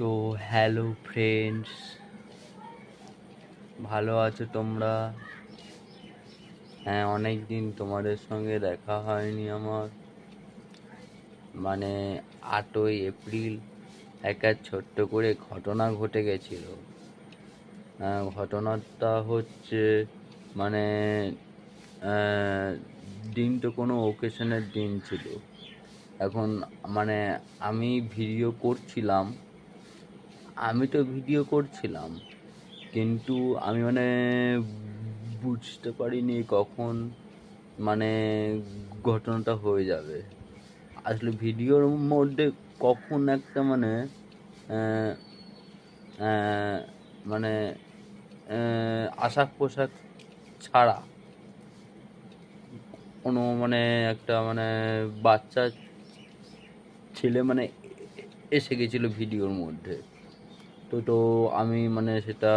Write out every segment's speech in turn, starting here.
তো hello friends, ভালো আছো তোমরা? হ্যাঁ, অনেক দিন তোমাদের সঙ্গে দেখা হয়নি আমার। মানে 8ই এপ্রিল একটা ছোট্ট করে ঘটনা ঘটে গেছিল। ঘটনাটা হচ্ছে মানে আহ, দিনটা কোনো ওকেশনের দিন ছিল। এখন মানে আমি ভিডিও করছিলাম আমি তো ভিডিও করছিলাম, কিন্তু আমি বুঝতে পারিনি কখন মানে ঘটনাটা হয়ে যাবে। আসলে ভিডিওর মধ্যে কখন একটা আহ, আহ, মানে আশাক পোশাক ছাড়া কোনো একটা বাচ্চা ছেলে এসে গেছিল ভিডিওর মধ্যে। তো আমি সেটা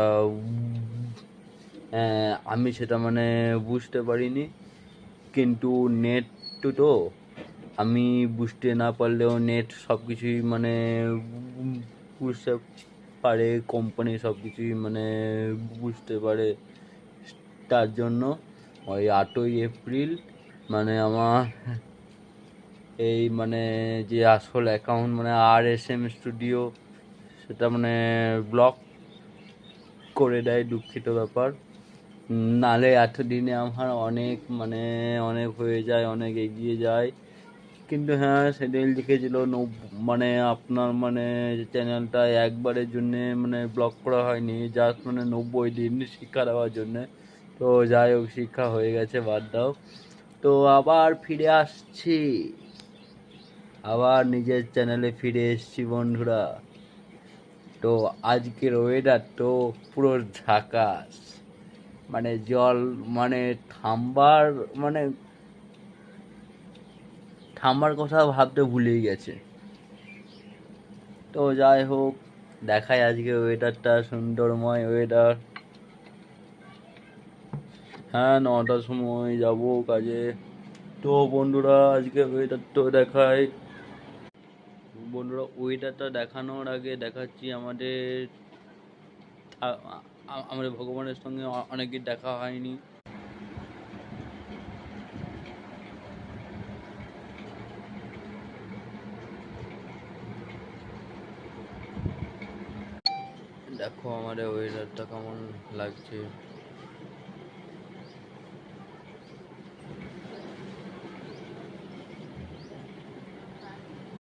বুঝতে পারিনি, কিন্তু নেট তো আমি বুঝতে না পারলেও নেট সব কিছুই বুঝতে পারে, কোম্পানি সব কিছুই বুঝতে পারে। তার জন্য ওই 8ই এপ্রিল আমার এই যে আসল অ্যাকাউন্ট RSM স্টুডিও সেটা ব্লক করে দেয়। দুঃখিত ব্যাপার। নালে এতদিনে আমার অনেক অনেক হয়ে যায়, অনেক এগিয়ে যায়। কিন্তু হ্যাঁ, সেদিন লিখেছিল আপনার চ্যানেলটা একবারের জন্যে ব্লক করা হয়নি, জাস্ট 90 দিন শিক্ষা দেওয়ার জন্যে। তো যাই হোক, শিক্ষা হয়ে গেছে, বাদ দাও। তো আবার ফিরে আসছি, আবার নিজের চ্যানেলে ফিরে এসছি বন্ধুরা। তো আজকের ওয়েদার তো পুরো ঝাকাস, জল থামবার থামার কথা ভাবতে ভুলেই গেছে। তো যাই হোক, দেখাই আজকে ওয়েদারটা, সুন্দরময় ওয়েদার। হ্যাঁ, 9টার সময় যাব কাজে। তো বন্ধুরা, আজকে ওয়েদারটা দেখাই। বন্ধুরা, ওয়েদারটা দেখানোর আগে দেখাচ্ছি আমাদের ভগবানের সঙ্গে অনেকদিন দেখা হয়নি। দেখো আমাদের ওয়েদারটা কেমন লাগছে।